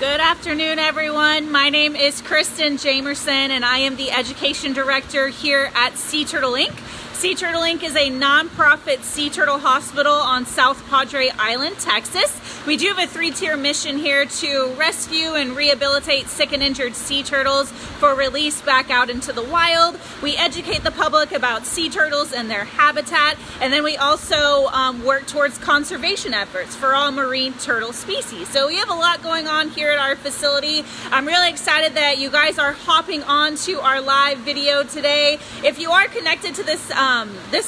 Good afternoon, everyone. My name is Kristen Jamison, and I am the Education Director here at Sea Turtle Inc. Sea Turtle Inc. is a nonprofit sea turtle hospital on South Padre Island, Texas. We do have a 3-tier mission here to rescue and rehabilitate sick and injured sea turtles for release back out into the wild. We educate the public about sea turtles and their habitat, and then we also work towards conservation efforts for all marine turtle species. So we have a lot going on here at our facility. I'm really excited that you guys are hopping on to our live video today. If you are connected to this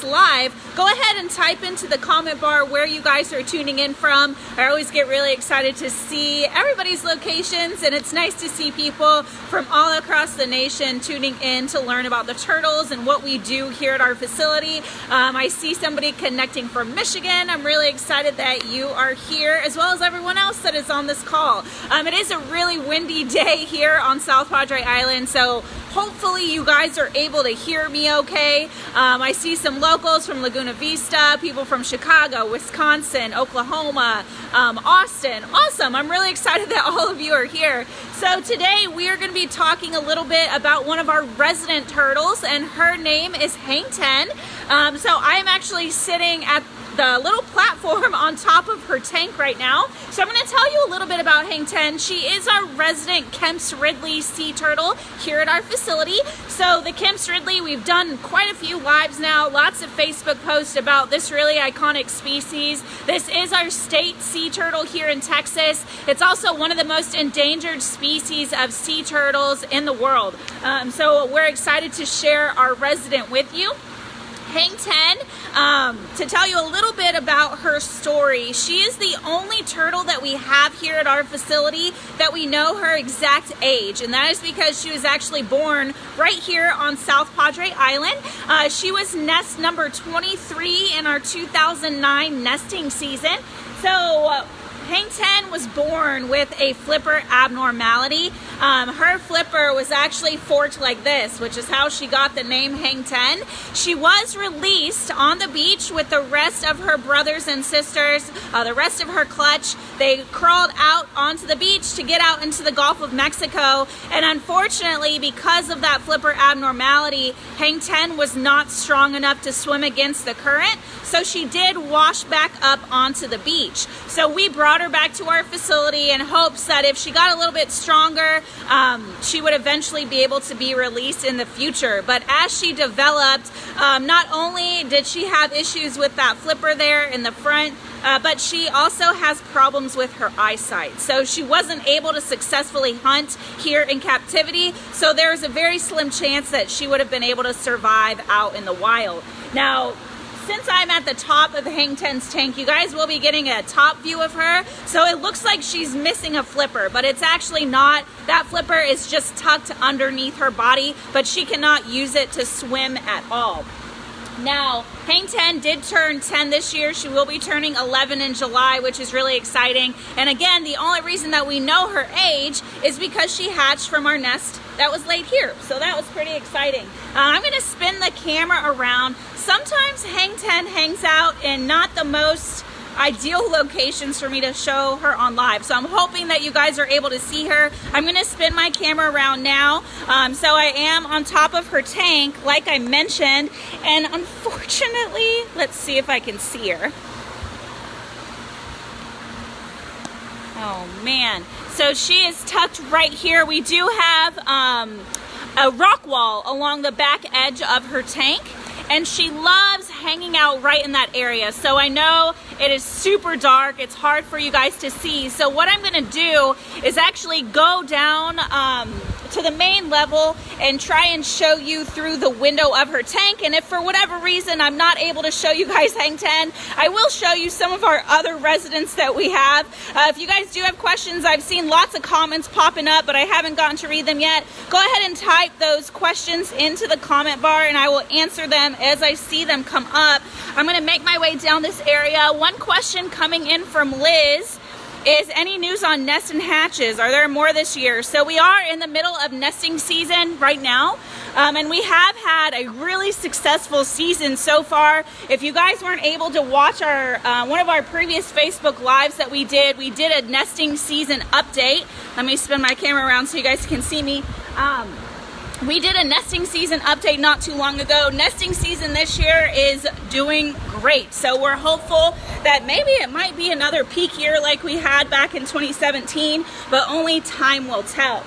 live, go ahead and type into the comment bar where you guys are tuning in from. I always get really excited to see everybody's locations, and it's nice to see people from all across the nation tuning in to learn about the turtles and what we do here at our facility. I see somebody connecting from Michigan. I'm really excited that you are here, as well as everyone else that is on this call. It is a really windy day here on South Padre Island, so hopefully you guys are able to hear me okay. I see some locals from Laguna Vista, people from Chicago, Wisconsin, Oklahoma, Austin. Awesome. I'm really excited that all of you are here. So today we are going to be talking a little bit about one of our resident turtles, and her name is Hang 10. So I am actually sitting at the little platform on top of her tank right now. So I'm going to tell you a little bit about Hang 10. She is our resident Kemp's Ridley sea turtle here at our facility. So the Kemp's Ridley, we've done quite a few lives now, lots of Facebook posts about this really iconic species. This is our state sea turtle here in Texas. It's also one of the most endangered species of sea turtles in the world. So we're excited to share our resident with you. Hang 10, to tell you a little bit about her story, she is the only turtle that we have here at our facility that we know her exact age, and that is because she was actually born right here on South Padre Island. She was nest number 23 in our 2009 nesting season. So Hang 10 was born with a flipper abnormality. Her flipper was actually forked like this, which is how she got the name Hang 10. She was released on the beach with the rest of her brothers and sisters, the rest of her clutch. They crawled out onto the beach to get out into the Gulf of Mexico, and unfortunately, because of that flipper abnormality, Hang 10 was not strong enough to swim against the current, so she did wash back up onto the beach. So we brought her back to our facility in hopes that if she got a little bit stronger, she would eventually be able to be released in the future. But as she developed, not only did she have issues with that flipper there in the front, but she also has problems with her eyesight. So she wasn't able to successfully hunt here in captivity. So there's a very slim chance that she would have been able to survive out in the wild. Now, since I'm at the top of Hang 10's tank, you guys will be getting a top view of her. So it looks like she's missing a flipper, but it's actually not. That flipper is just tucked underneath her body, but she cannot use it to swim at all. Now, Hang 10 did turn 10 this year. She will be turning 11 in July, which is really exciting. And again, the only reason that we know her age is because she hatched from our nest that was laid here. So that was pretty exciting. I'm going to spin the camera around. Sometimes Hang 10 hangs out in not the most ideal locations for me to show her on live. So I'm hoping that you guys are able to see her. I'm going to spin my camera around now. So I am on top of her tank, like I mentioned, and unfortunately, let's see if I can see her. Oh man. So she is tucked right here. We do have a rock wall along the back edge of her tank, and she loves hanging out right in that area. So I know it is super dark. It's hard for you guys to see. So what I'm going to do is actually go down to the main level and try and show you through the window of her tank. And if for whatever reason I'm not able to show you guys Hang 10, I will show you some of our other residents that we have. If you guys do have questions, I've seen lots of comments popping up, but I haven't gotten to read them yet. Go ahead and type those questions into the comment bar, and I will answer them as I see them come up. I'm going to make my way down this area. One question coming in from Liz. is any news on nests and hatches? Are there more this year? So we are in the middle of nesting season right now, and we have had a really successful season so far. If you guys weren't able to watch our one of our previous Facebook Lives that we did a nesting season update. Let me spin my camera around so you guys can see me. We did a nesting season update not too long ago. Nesting season this year is doing great. So we're hopeful that maybe it might be another peak year like we had back in 2017, but only time will tell.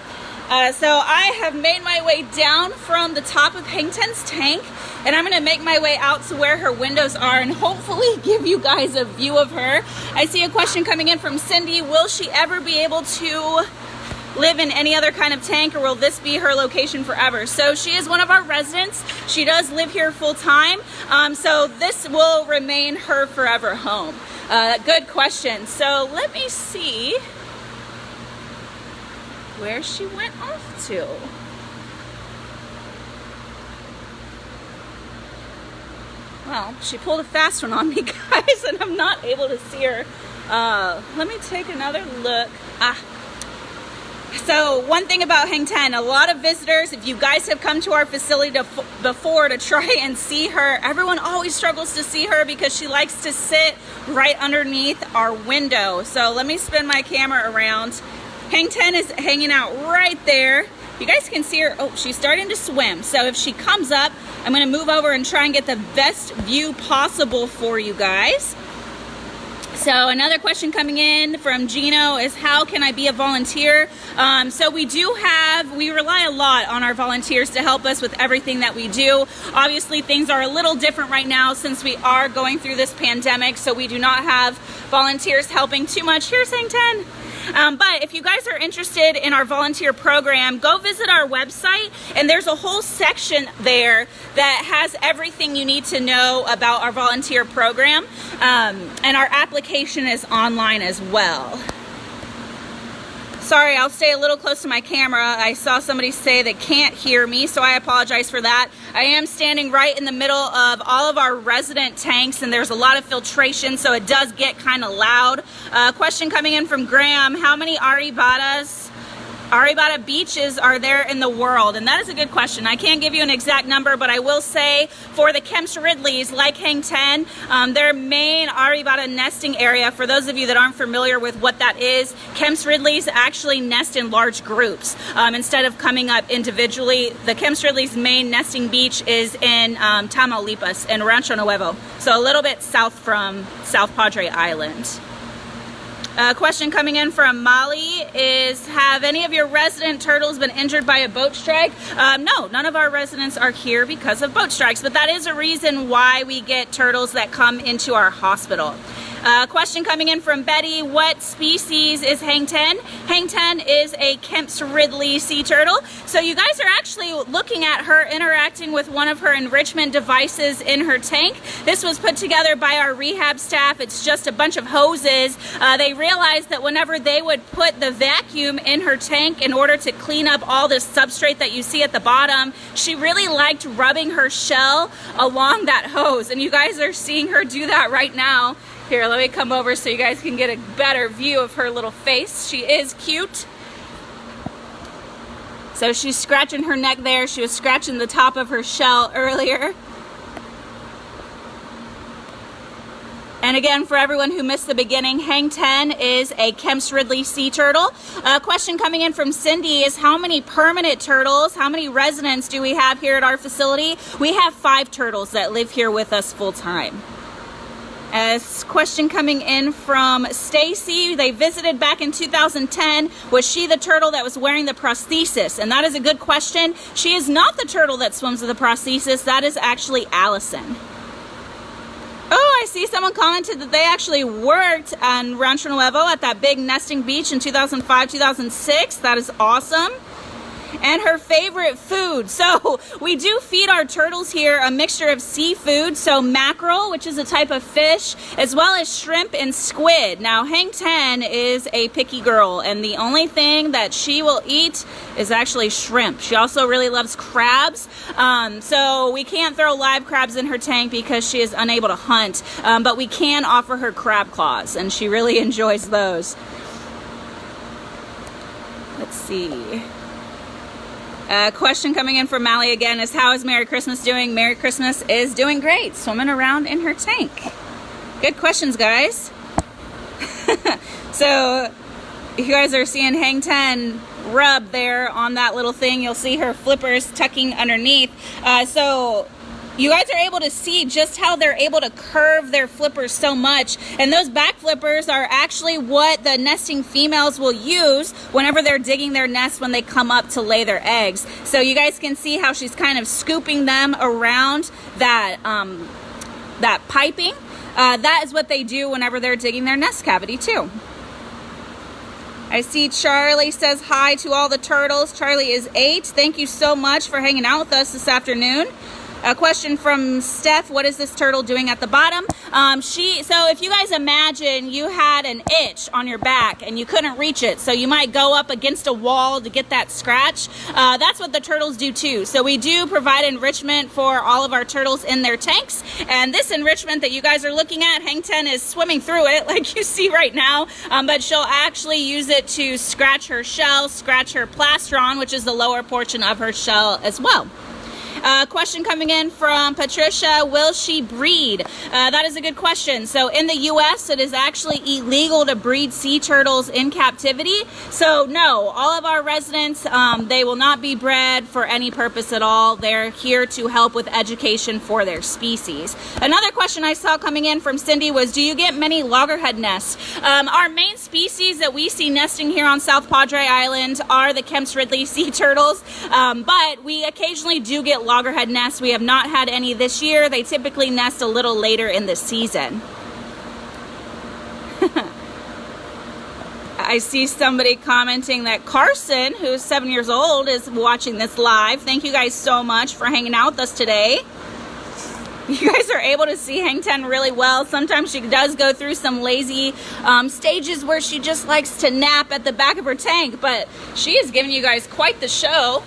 So I have made my way down from the top of Hang Ten's tank, and I'm gonna make my way out to where her windows are and hopefully give you guys a view of her. I see a question coming in from Cindy. Will she ever be able to live in any other kind of tank, or will this be her location forever? So she is one of our residents. She does live here full time. So this will remain her forever home. Good question. So let me see where she went off to. Well, she pulled a fast one on me, guys, and I'm not able to see her. Let me take another look. So one thing about Hang Ten, a lot of visitors, if you guys have come to our facility before to try and see her, everyone always struggles to see her because she likes to sit right underneath our window. So let me spin my camera around. Hang Ten is hanging out right there. You guys can see her. Oh, she's starting to swim. So if she comes up, I'm going to move over and try and get the best view possible for you guys. So another question coming in from Gino is, how can I be a volunteer? So we rely a lot on our volunteers to help us with everything that we do. Obviously things are a little different right now since we are going through this pandemic, so we do not have volunteers helping too much. Here's Hang Ten. But if you guys are interested in our volunteer program, go visit our website, and there's a whole section there that has everything you need to know about our volunteer program, and our application is online as well. Sorry, I'll stay a little close to my camera. I saw somebody say they can't hear me, so I apologize for that. I am standing right in the middle of all of our resident tanks, and there's a lot of filtration, so it does get kind of loud. Question coming in from Graham: how many Aribata beaches are there in the world? And that is a good question. I can't give you an exact number, but I will say for the Kemp's Ridleys, like Hang Ten, their main Aribata nesting area, for those of you that aren't familiar with what that is, Kemp's Ridleys actually nest in large groups. Instead of coming up individually, the Kemp's Ridleys main nesting beach is in Tamaulipas, in Rancho Nuevo, so a little bit south from South Padre Island. A question coming in from Molly is, have any of your resident turtles been injured by a boat strike? No, none of our residents are here because of boat strikes, but that is a reason why we get turtles that come into our hospital. Question coming in from Betty: what species is Hang Ten? Hang Ten is a Kemp's Ridley sea turtle. So you guys are actually looking at her interacting with one of her enrichment devices in her tank. This was put together by our rehab staff. It's just a bunch of hoses. They realized that whenever they would put the vacuum in her tank in order to clean up all this substrate that you see at the bottom, she really liked rubbing her shell along that hose. And you guys are seeing her do that right now. Here, let me come over so you guys can get a better view of her little face. She is cute. So she's scratching her neck there. She was scratching the top of her shell earlier. And again, for everyone who missed the beginning, Hang Ten is a Kemp's Ridley sea turtle. A question coming in from Cindy is, how many permanent turtles, how many residents do we have here at our facility? We have 5 turtles that live here with us full time. A question coming in from Stacy. They visited back in 2010. Was she the turtle that was wearing the prosthesis? And that is a good question. She is not the turtle that swims with the prosthesis. That is actually Allison. Oh, I see someone commented that they actually worked on Rancho Nuevo at that big nesting beach in 2005, 2006. That is awesome. And her favorite food. So we do feed our turtles here a mixture of seafood, so mackerel, which is a type of fish, as well as shrimp and squid. Now, Hang Ten is a picky girl, and the only thing that she will eat is actually shrimp. She also really loves crabs, so we can't throw live crabs in her tank because she is unable to hunt, but we can offer her crab claws, and she really enjoys those. Let's see. Question coming in from Mally again is, how is Merry Christmas doing? Merry Christmas is doing great, swimming around in her tank. Good questions, guys. So you guys are seeing Hang 10 rub there on that little thing. You'll see her flippers tucking underneath. So you guys are able to see just how they're able to curve their flippers so much. And those back flippers are actually what the nesting females will use whenever they're digging their nest when they come up to lay their eggs. So you guys can see how she's kind of scooping them around that, that piping. That is what they do whenever they're digging their nest cavity too. I see Charlie says hi to all the turtles. Charlie is 8. Thank you so much for hanging out with us this afternoon. A question from Steph, what is this turtle doing at the bottom? So if you guys imagine you had an itch on your back and you couldn't reach it, so you might go up against a wall to get that scratch. That's what the turtles do too. So we do provide enrichment for all of our turtles in their tanks. And this enrichment that you guys are looking at, Hang 10 is swimming through it like you see right now. But she'll actually use it to scratch her shell, scratch her plastron, which is the lower portion of her shell as well. Question coming in from Patricia, will she breed? That is a good question. So in the U.S., it is actually illegal to breed sea turtles in captivity. So no, all of our residents, they will not be bred for any purpose at all. They're here to help with education for their species. Another question I saw coming in from Cindy was, do you get many loggerhead nests? Our main species that we see nesting here on South Padre Island are the Kemp's Ridley sea turtles, but we occasionally do get loggerhead nests. We have not had any this year. They typically nest a little later in the season. I see somebody commenting that Carson, who's 7 years old, is watching this live. Thank you guys so much for hanging out with us today. You guys are able to see Hang 10 really well. Sometimes she does go through some lazy stages where she just likes to nap at the back of her tank, but she is giving you guys quite the show.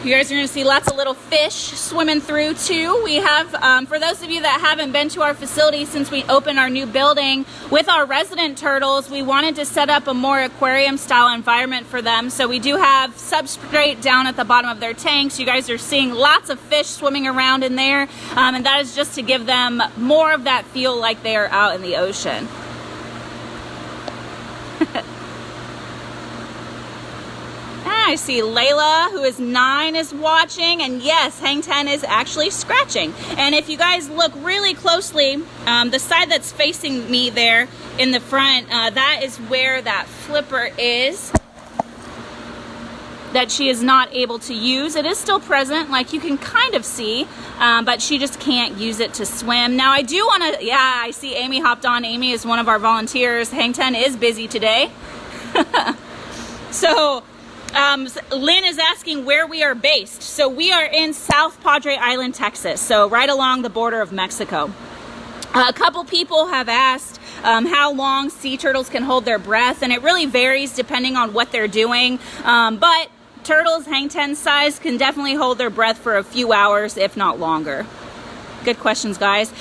You guys are going to see lots of little fish swimming through too. We have, for those of you that haven't been to our facility since we opened our new building, with our resident turtles, we wanted to set up a more aquarium style environment for them. So we do have substrate down at the bottom of their tanks. You guys are seeing lots of fish swimming around in there. And that is just to give them more of that feel like they are out in the ocean. I see Layla, who is 9, is watching, and yes, Hang 10 is actually scratching. And if you guys look really closely, the side that's facing me there in the front, that is where that flipper is that she is not able to use. It is still present, like you can kind of see, but she just can't use it to swim. Now I do want to, yeah, I see Amy hopped on. Amy is one of our volunteers. Hang 10 is busy today. So, Lynn is asking where we are based. So we are in South Padre Island, Texas, so right along the border of Mexico. A couple people have asked how long sea turtles can hold their breath, and it really varies depending on what they're doing. But turtles, Hang 10 size, can definitely hold their breath for a few hours, if not longer. Good questions, guys.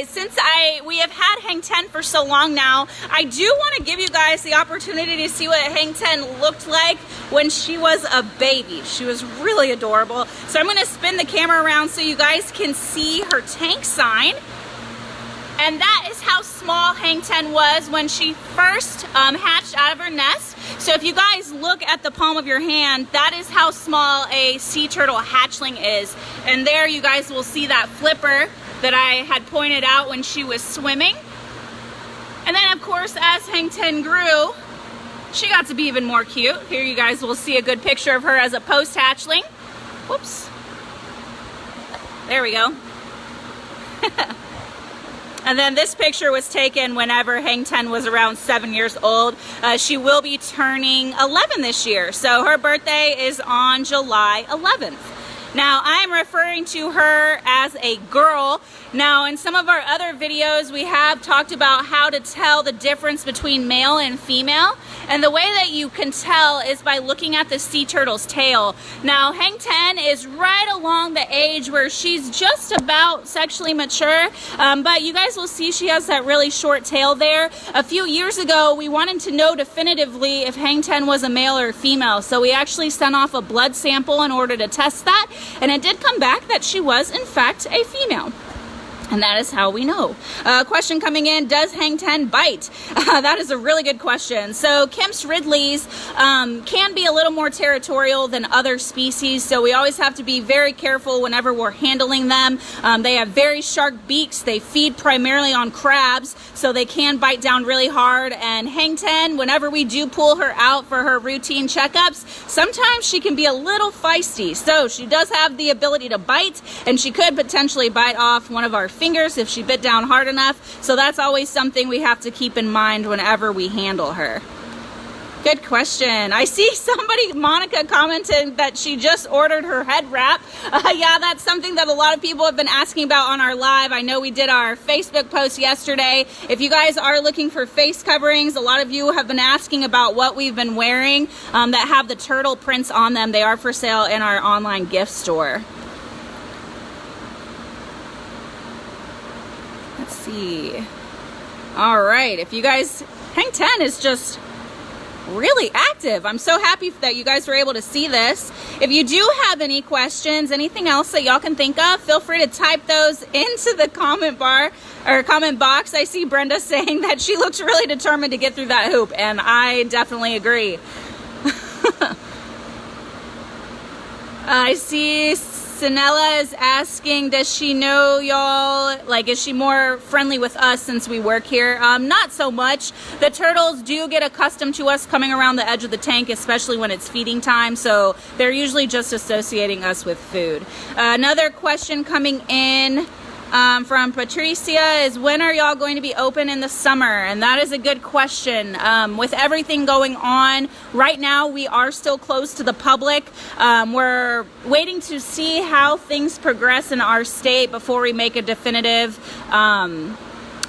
Since we have had Hang 10 for so long now, I do want to give you guys the opportunity to see what Hang 10 looked like when she was a baby. She was really adorable. So I'm going to spin the camera around so you guys can see her tank sign. And that is how small Hang 10 was when she first hatched out of her nest. So if you guys look at the palm of your hand, that is how small a sea turtle hatchling is. And there you guys will see that flipper that I had pointed out when she was swimming. And then of course, as Hang 10 grew, she got to be even more cute. Here you guys will see a good picture of her as a post hatchling. Whoops. There we go. And then this picture was taken whenever Hang 10 was around 7 years old. She will be turning 11 this year. So her birthday is on July 11th. Now I'm referring to her as a girl. Now in some of our other videos we have talked about how to tell the difference between male and female. And the way that you can tell is by looking at the sea turtle's tail. Now, Hang 10 is right along the age where she's just about sexually mature, but you guys will see she has that really short tail there. A few years ago, we wanted to know definitively if Hang 10 was a male or female, so we actually sent off a blood sample in order to test that, and it did come back that she was in fact a female. And that is how we know. Question coming in, does Hang 10 bite? That is a really good question. So Kemp's Ridleys can be a little more territorial than other species, so we always have to be very careful whenever we're handling them. They have very sharp beaks. They feed primarily on crabs, so they can bite down really hard. And Hang 10, whenever we do pull her out for her routine checkups, sometimes she can be a little feisty. So she does have the ability to bite, and she could potentially bite off one of our fingers if she bit down hard enough. So that's always something we have to keep in mind whenever we handle her. Good question. I see somebody, Monica, commented that she just ordered her head wrap. Yeah, that's something that a lot of people have been asking about on our live. I know we did our Facebook post yesterday. If you guys are looking for face coverings, a lot of you have been asking about what we've been wearing that have the turtle prints on them. They are for sale in our online gift store. Let's see. All right, if you guys, Hang 10 is just really active. I'm so happy that you guys were able to see this. If you do have any questions, anything else that y'all can think of, feel free to type those into the comment bar or comment box. I see Brenda saying that she looks really determined to get through that hoop, and I definitely agree. I see Sinella is asking, does she know y'all? Like, is she more friendly with us since we work here? Not so much. The turtles do get accustomed to us coming around the edge of the tank, especially when it's feeding time, so they're usually just associating us with food. Another question coming in from Patricia is, when are y'all going to be open in the summer? And that is a good question. With everything going on right now, we are still closed to the public. We're waiting to see how things progress in our state before we make a definitive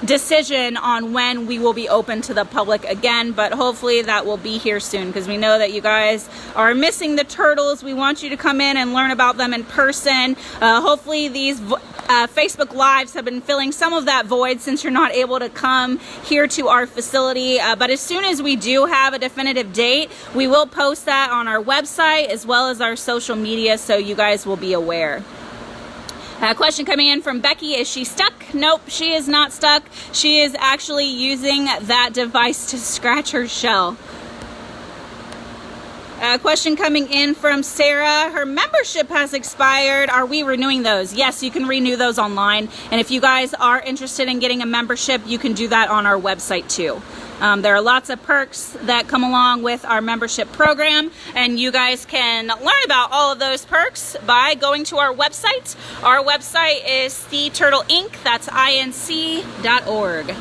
decision on when we will be open to the public again, but hopefully that will be here soon, because we know that you guys are missing the turtles. We want you to come in and learn about them in person. Hopefully these Facebook Lives have been filling some of that void since you're not able to come here to our facility, but as soon as we do have a definitive date, we will post that on our website as well as our social media, so you guys will be aware. Question coming in from Becky, is she stuck? Nope, she is not stuck. She is actually using that device to scratch her shell. Question coming in from Sarah, her membership has expired. Are we renewing those? Yes, you can renew those online. And if you guys are interested in getting a membership, you can do that on our website too. There are lots of perks that come along with our membership program, and you guys can learn about all of those perks by going to our website. Our website is Sea Turtle Inc. That's inc.org.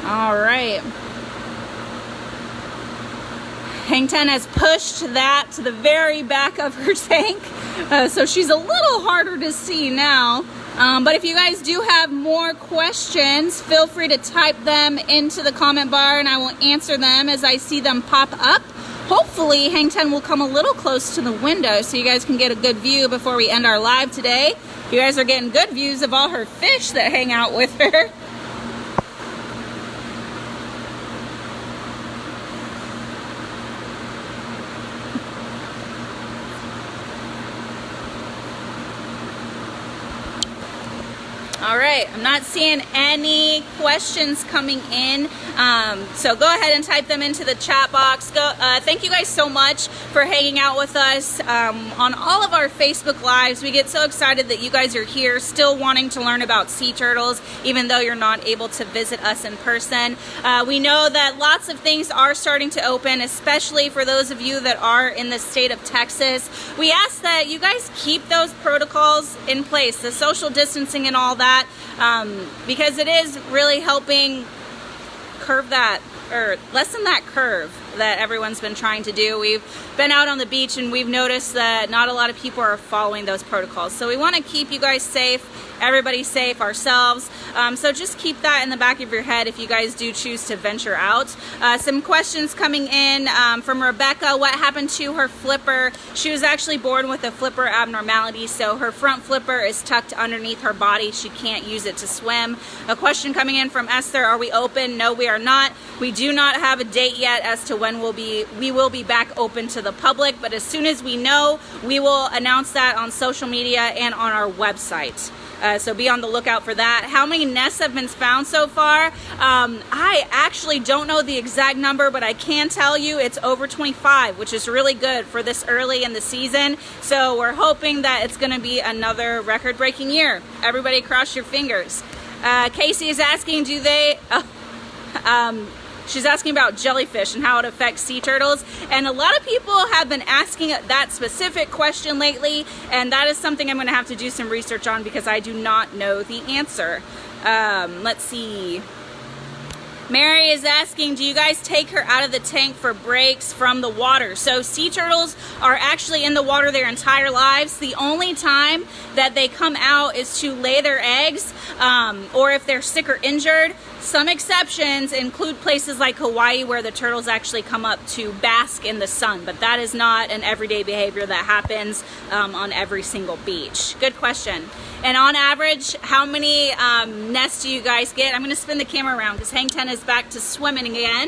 All right. Hang 10 has pushed that to the very back of her tank, so she's a little harder to see now. But if you guys do have more questions, feel free to type them into the comment bar and I will answer them as I see them pop up. Hopefully Hang 10 will come a little close to the window so you guys can get a good view before we end our live today. You guys are getting good views of all her fish that hang out with her. All right, I'm not seeing any questions coming in, so go ahead and type them into the chat box. Thank you guys so much for hanging out with us on all of our Facebook Lives. We get so excited that you guys are here still wanting to learn about sea turtles, even though you're not able to visit us in person. We know that lots of things are starting to open, especially for those of you that are in the state of Texas. We ask that you guys keep those protocols in place, the social distancing and all that, because it is really helping curve that, or lessen that curve that everyone's been trying to do. We've been out on the beach and we've noticed that not a lot of people are following those protocols. So we want to keep you guys safe, everybody safe, ourselves. So just keep that in the back of your head if you guys do choose to venture out. Some questions coming in from Rebecca. What happened to her flipper? She was actually born with a flipper abnormality, so her front flipper is tucked underneath her body. She can't use it to swim. A question coming in from Esther. Are we open? No, we are not. We do not have a date yet as to when we will be back open to the public, but as soon as we know, we will announce that on social media and on our website. So be on the lookout for that. How many nests have been found so far? I actually don't know the exact number, but I can tell you it's over 25, which is really good for this early in the season. So we're hoping that it's going to be another record-breaking year. Everybody cross your fingers. Casey is asking, she's asking about jellyfish and how it affects sea turtles. And a lot of people have been asking that specific question lately, and that is something I'm going to have to do some research on because I do not know the answer. Let's see. Mary is asking, do you guys take her out of the tank for breaks from the water? So sea turtles are actually in the water their entire lives. The only time that they come out is to lay their eggs, or if they're sick or injured. Some exceptions include places like Hawaii where the turtles actually come up to bask in the sun, but that is not an everyday behavior that happens on every single beach. Good question. And on average, how many nests do you guys get? I'm going to spin the camera around because Hang Ten is back to swimming again.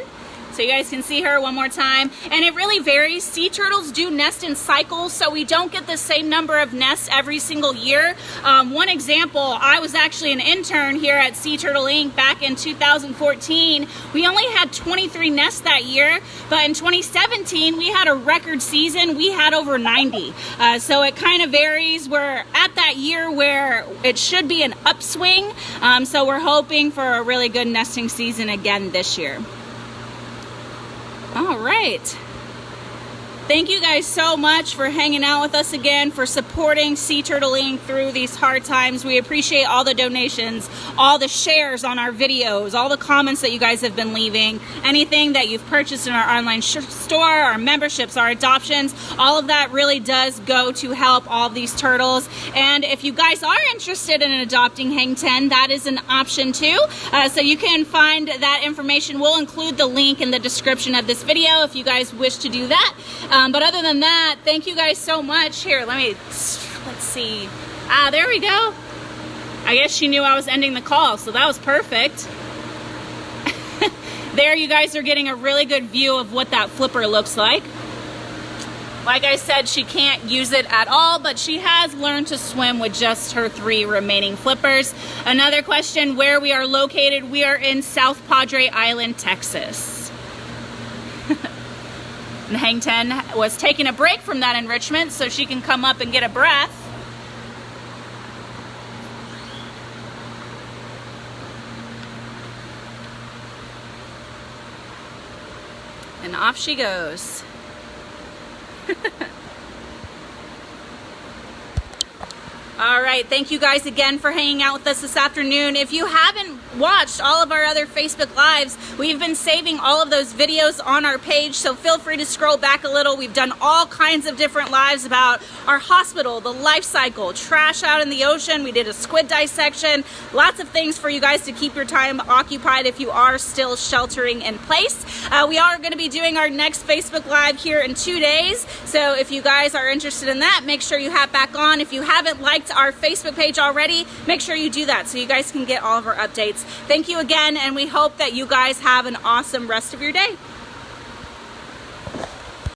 So you guys can see her one more time. And it really varies. Sea turtles do nest in cycles, so we don't get the same number of nests every single year. One example, I was actually an intern here at Sea Turtle Inc. back in 2014. We only had 23 nests that year, but in 2017, we had a record season. We had over 90. So it kind of varies. We're at that year where it should be an upswing. So we're hoping for a really good nesting season again this year. All right. Thank you guys so much for hanging out with us again, for supporting Sea Turtle Inc. through these hard times. We appreciate all the donations, all the shares on our videos, all the comments that you guys have been leaving, anything that you've purchased in our online store, our memberships, our adoptions. All of that really does go to help all of these turtles. And if you guys are interested in adopting Hang Ten, that is an option too. So you can find that information. We'll include the link in the description of this video if you guys wish to do that. But other than that, thank you guys so much. Here, let's see. There we go. I guess she knew I was ending the call, so that was perfect. There you guys are getting a really good view of what that flipper looks like. Like I said, she can't use it at all, but she has learned to swim with just her 3 remaining flippers. Another question, where we are located. We are in South Padre Island, Texas. And Hang Ten was taking a break from that enrichment so she can come up and get a breath. And off she goes. All right, thank you guys again for hanging out with us this afternoon. If you haven't watched all of our other Facebook Lives, we've been saving all of those videos on our page, so feel free to scroll back a little. We've done all kinds of different lives about our hospital, the life cycle, trash out in the ocean. We did a squid dissection, lots of things for you guys to keep your time occupied if you are still sheltering in place. We are going to be doing our next Facebook Live here in 2 days, so if you guys are interested in that, make sure you hop back on. If you haven't liked our Facebook page already, make sure you do that so you guys can get all of our updates. Thank you again, and we hope that you guys have an awesome rest of your day.